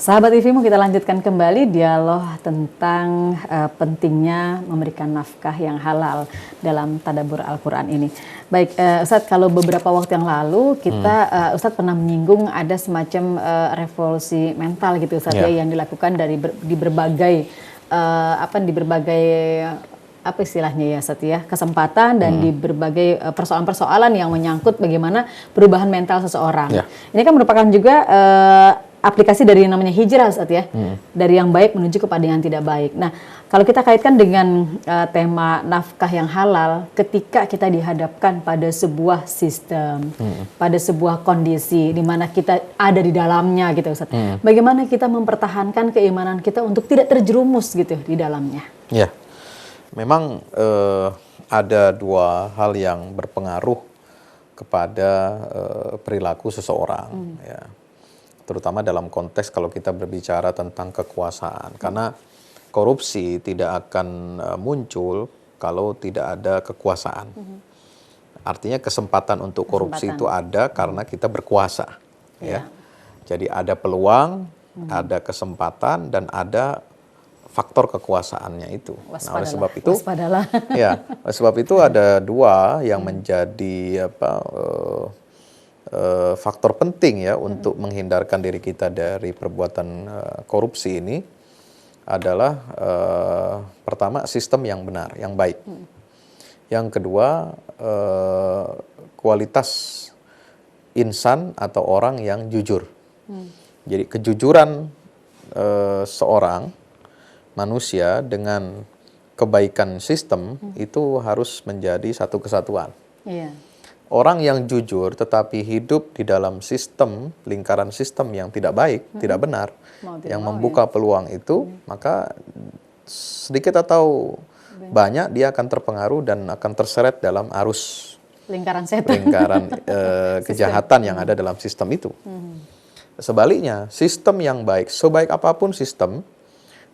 Sahabat TV-mu, kita lanjutkan kembali dialog tentang pentingnya memberikan nafkah yang halal dalam tadabbur Al-Quran ini. Baik, Ustadz, kalau beberapa waktu yang lalu kita Ustadz pernah menyinggung ada semacam revolusi mental gitu Ustadz ya, yang dilakukan di berbagai apa istilahnya ya Ustadz ya, kesempatan dan di berbagai persoalan-persoalan yang menyangkut bagaimana perubahan mental seseorang. Ini kan merupakan juga aplikasi dari yang namanya hijrah Ustadz ya, dari yang baik menuju kepada yang tidak baik. Nah, kalau kita kaitkan dengan tema nafkah yang halal, ketika kita dihadapkan pada sebuah sistem, pada sebuah kondisi di mana kita ada di dalamnya gitu Ustadz, bagaimana kita mempertahankan keimanan kita untuk tidak terjerumus gitu di dalamnya? Ya, memang ada dua hal yang berpengaruh kepada perilaku seseorang, ya. Terutama dalam konteks kalau kita berbicara tentang kekuasaan, karena korupsi tidak akan muncul kalau tidak ada kekuasaan. Artinya kesempatan untuk korupsi itu ada karena kita berkuasa, ya. Jadi ada peluang, ada kesempatan, dan ada faktor kekuasaannya itu. Nah, oleh sebab itu, oleh sebab itu ada dua yang menjadi faktor penting ya untuk menghindarkan diri kita dari perbuatan korupsi ini adalah pertama sistem yang benar, yang baik. Yang kedua kualitas insan atau orang yang jujur. Jadi kejujuran seorang manusia dengan kebaikan sistem itu harus menjadi satu kesatuan. Orang yang jujur tetapi hidup di dalam sistem, lingkaran sistem yang tidak baik, tidak benar, yang membuka peluang itu, maka sedikit atau banyak dia akan terpengaruh dan akan terseret dalam arus lingkaran setan, kejahatan yang ada dalam sistem itu. Sebaliknya, sistem yang baik, sebaik apapun sistem,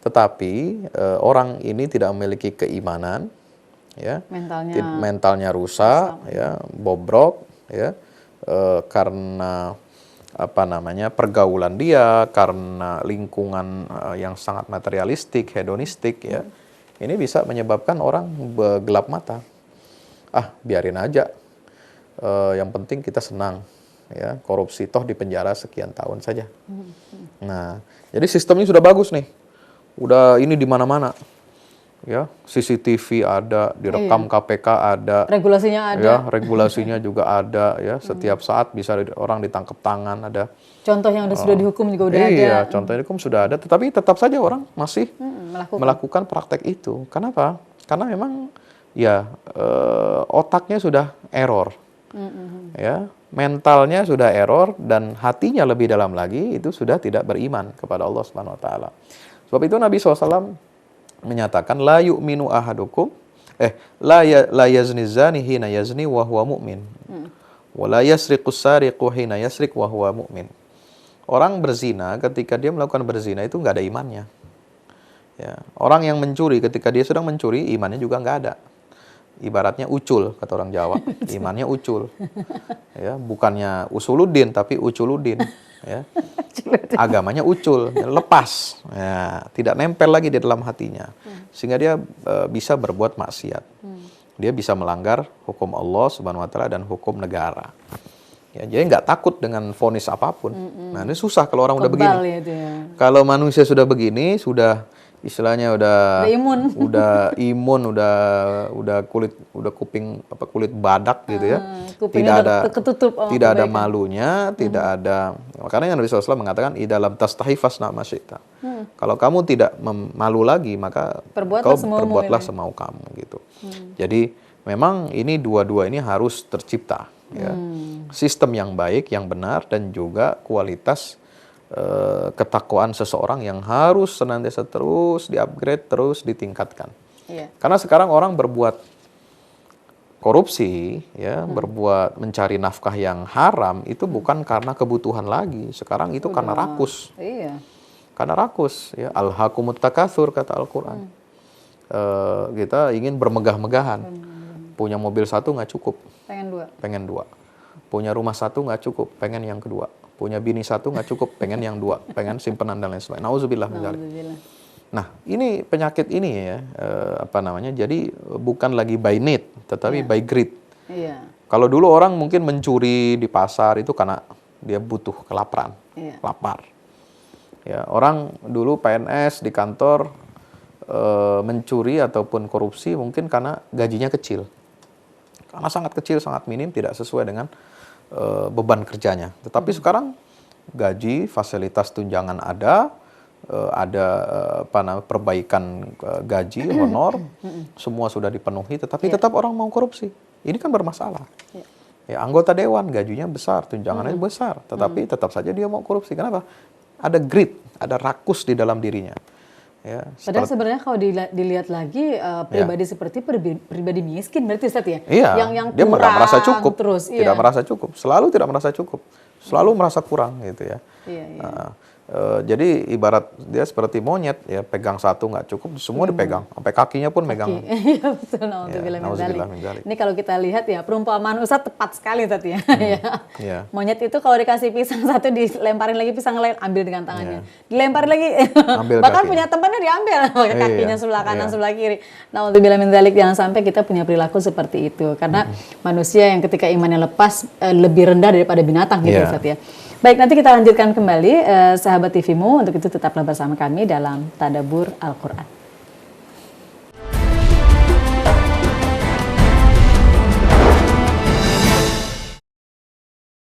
tetapi orang ini tidak memiliki keimanan, ya, mentalnya rusak, ya, bobrok, ya, karena pergaulan dia, karena lingkungan yang sangat materialistik, hedonistik, ya, ini bisa menyebabkan orang gelap mata. Biarin aja, yang penting kita senang, ya, korupsi toh di penjara sekian tahun saja. Nah, jadi sistemnya sudah bagus nih, udah ini di mana-mana. Ya, CCTV ada, direkam KPK ada, regulasinya ada, ya, regulasinya juga ada, ya, setiap saat bisa orang ditangkap tangan ada. Contoh yang sudah dihukum juga udah ada. Iya, contoh dihukum sudah ada, tetapi tetap saja orang masih melakukan praktek itu. Kenapa? Karena memang ya otaknya sudah error, ya, mentalnya sudah error dan hatinya lebih dalam lagi itu sudah tidak beriman kepada Allah Subhanahu Wa Taala. Sebab itu Nabi SAW menyatakan la yu'minu ahadukum la yazni zani hina yazni wa huwa mu'min wa la yasriqus sariqu hina yasriq wa huwa mu'min. Orang berzina ketika dia melakukan berzina itu nggak ada imannya, ya. Orang yang mencuri ketika dia sedang mencuri imannya juga nggak ada. Ibaratnya ucul, kata orang Jawa, imannya ucul, ya, bukannya usuluddin tapi uculudin, ya. Agamanya ucul, lepas, ya, tidak nempel lagi di dalam hatinya, sehingga dia bisa berbuat maksiat, dia bisa melanggar hukum Allah Subhanahu Wa Taala dan hukum negara, ya, jadi nggak takut dengan vonis apapun. Nah, ini susah kalau orang udah begini. Ya. Kalau manusia sudah begini, sudah istilahnya udah imun, udah kulit badak gitu ya. Tidak ada malunya, tidak ada. Makanya Nabi SAW mengatakan dalam tastahifas nama syi'ta. Kalau kamu tidak malu lagi, maka perbuatlah semau kamu gitu. Jadi memang ini dua-dua ini harus tercipta, ya. Sistem yang baik, yang benar, dan juga kualitas ketakwaan seseorang yang harus senantiasa terus di-upgrade, terus ditingkatkan. Karena sekarang orang berbuat korupsi, ya, berbuat mencari nafkah yang haram itu bukan karena kebutuhan lagi. Sekarang itu karena rakus. Karena rakus, ya. Alhaakumut takatsur, kata Al-Quran. Kita ingin bermegah-megahan. Punya mobil satu nggak cukup, pengen dua. Punya rumah satu nggak cukup, pengen yang kedua. punya bini satu nggak cukup, pengen yang dua, pengen simpenan dan lain sebagainya. Nauzubillah min dzalik. Nah, ini penyakit ini ya, jadi bukan lagi by need, tetapi by greed. Iya. Kalau dulu orang mungkin mencuri di pasar itu karena dia butuh kelaparan, lapar. Ya, orang dulu PNS di kantor mencuri ataupun korupsi mungkin karena gajinya kecil. Karena sangat kecil, sangat minim, tidak sesuai dengan beban kerjanya. Tetapi sekarang gaji, fasilitas tunjangan ada perbaikan gaji, honor, semua sudah dipenuhi, tetapi tetap orang mau korupsi. Ini kan bermasalah. Ya, anggota dewan gajinya besar, tunjangannya besar, tetapi tetap saja dia mau korupsi. Kenapa? Ada greed, ada rakus di dalam dirinya. Ya, padahal sebenarnya kalau dilihat lagi pribadi seperti pribadi miskin berarti Ustaz ya? Iya, yang dia tidak merasa cukup, terus, tidak merasa cukup, selalu tidak merasa cukup, selalu merasa kurang gitu ya. Jadi ibarat dia seperti monyet ya, pegang satu nggak cukup, semua dipegang, sampai kakinya pun megang. Iya betul, nauzubillah min dzalik. Ini kalau kita lihat ya perumpamaan Ustaz tepat sekali tadi ya. Monyet itu kalau dikasih pisang satu dilemparin lagi pisang lain, ambil dengan tangannya, dilemparin lagi, bahkan punya temannya diambil kakinya sebelah kanan sebelah kiri. Nauzubillah min dzalik, jangan sampai kita punya perilaku seperti itu, karena manusia yang ketika imannya lepas lebih rendah daripada binatang gitu Ustaz ya. Baik, nanti kita lanjutkan kembali sahabat TV-mu, untuk itu tetaplah bersama kami dalam Tadabbur Al-Quran.